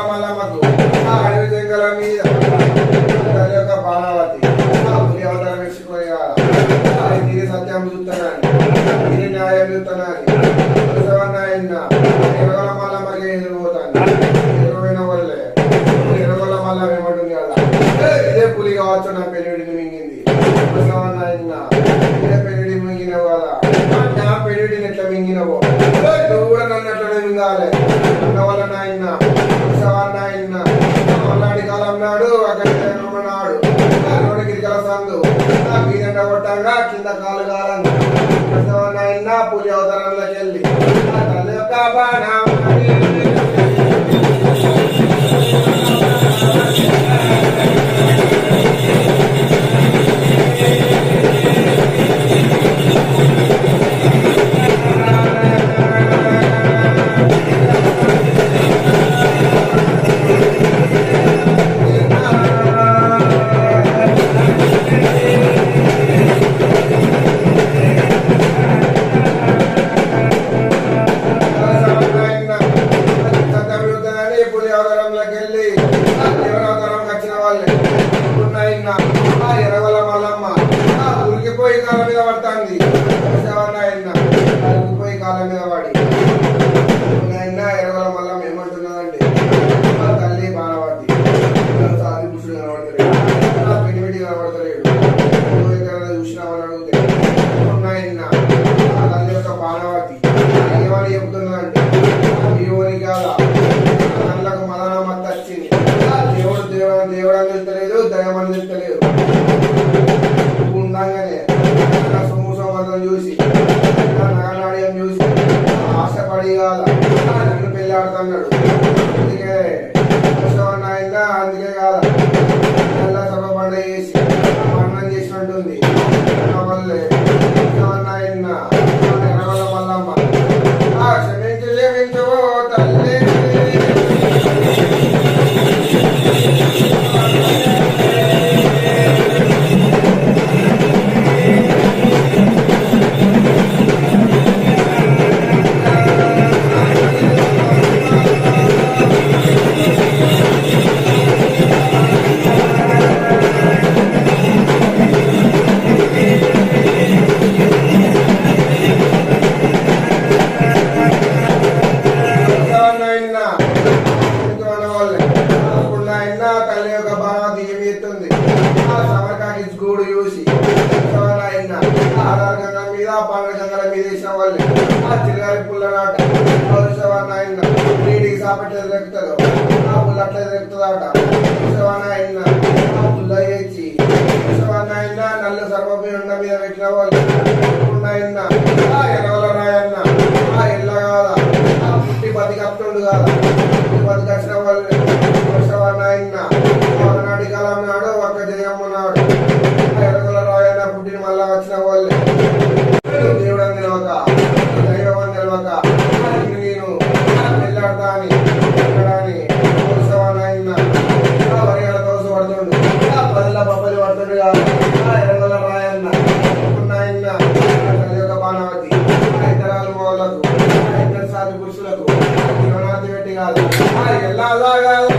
మల్లమ్మకు ఆ అడవి జంగల మీద తల్లి యొక్క బాణావతి పులి అవతారం వేసుకొని తిరిగి సత్యం చూస్తున్నాను తిరిగి న్యాయం చూస్తున్నాను ఎరగల మల్లమ్మకి ఎదురుపోతాను ఎదురుపోయిన వాళ్ళే ఎరగల మల్లం ఏమంటుంది కదా ఇదే పులి కావచ్చు నా పెళ్ళిడిని మింగింది ఇదే పెళ్ళిడి మింగినవు కదా నా పెళ్ళిడిని ఎట్లా మింగినవో నువ్వు కూడా నన్ను అట్లనే మింగాలి అన్న వల్ల నాయన నాయన మల్లాడి కాలం నాడు అక్కడ నాడు గిరికల సందు మీద కొట్టంగా కింద కాలు కాలం నాయన పులి అవతారంలోకి వెళ్ళి తల్లి యొక్క బాణం ఎరగల మల్లమ్మ ఉరికిపోయి కాళ్ళ మీద పడుతుంది ఉరికిపోయి కాళ్ళ మీద పడి ఆయన ఎరగల మల్లమ్మ ఏమంటున్నదంటే తల్లి బాణపడి సాది పురుషుడు కనబడతలేడు పెట్టి కనబడతలేడు ఎక్కడైనా చూసినామని అడిగితే ఆయన తల్లి యొక్క బాణవతి ఏమని చెప్తున్నదంటే దేవుని కాదా కళ్ళకు మదనమత్త వచ్చింది దేవుడు దేవుడు అని తెలుస్తలేదు దయమని తెలుస్తలేదు ఉండంగానే సొమ్ము సంబంధం చూసి నగనాడియం చూసి ఆశపడి కాదా నన్ను పెళ్ళాడుతున్నాడు అందుకే అయిందా అందుకే కాదా నెల సభ పండుగ చేసి మరణం చేసినట్టుంది వల్లే మల్లమ్మ క్షమించో తల్లి తల్లి యొక్క బాణవతి ఏమి ఎత్తుంది సమరకాకి గూడు చూసి ఆధార గంగల మీద పండ్ల గంగల మీద వేసిన వాళ్ళు ఆ చిరగారి పుల్లనాట నీటికి సాపట్లేదు దొరుకుతుందో ఆ పుల్ల అట్లా దొరుకుతుందట ఆ పుల్ల వేసి నల్ల సర్వపీండ మీద పెట్టిన వాళ్ళు ఎనవల రాయన్న ఆ ఎల్ల కాదా ఆ పుట్టి బతికి అత్తుండు కాదా బతికి వచ్చిన వాళ్ళు నాటి కాలం నాడు ఒక్క జయమ్మ నాడు ఎరగల రాయన్న పుట్టిన మళ్ళా వచ్చిన వాళ్ళు దేవుడు అని తెలియక దైవం అని తెలియక నేను వెళ్ళాడతా అని వరిగల దోశ పడుతుండు పదిల బొబ్బలి పడుతుండు కాదు ఎరగల రాయన్న తల్లి యొక్క బాణవతి ఇతరాలు మోళ్ళకు ఇద్దరు సాధి పురుషులకు జీవనార్థి పెట్టి కాదు ఎలా కాదు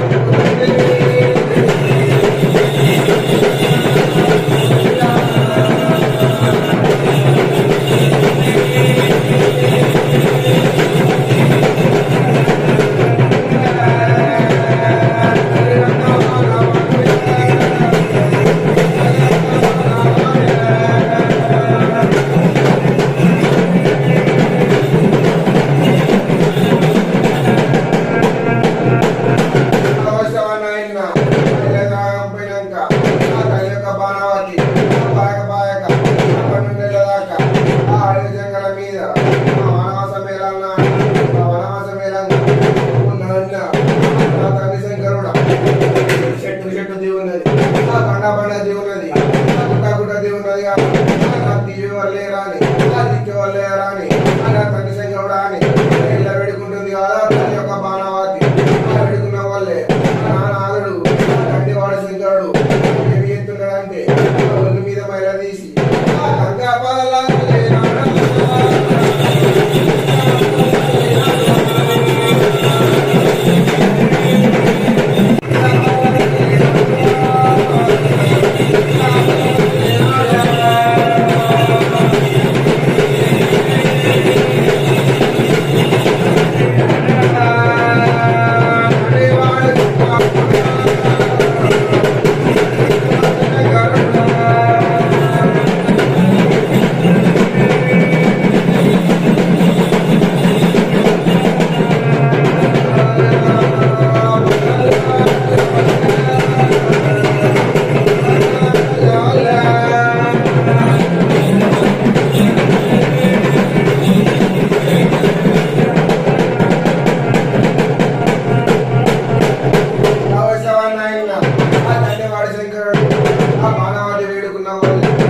Thank you. దండవాడి శంకరుడు ఆ బాణవాది వేడుకున్న వాళ్ళు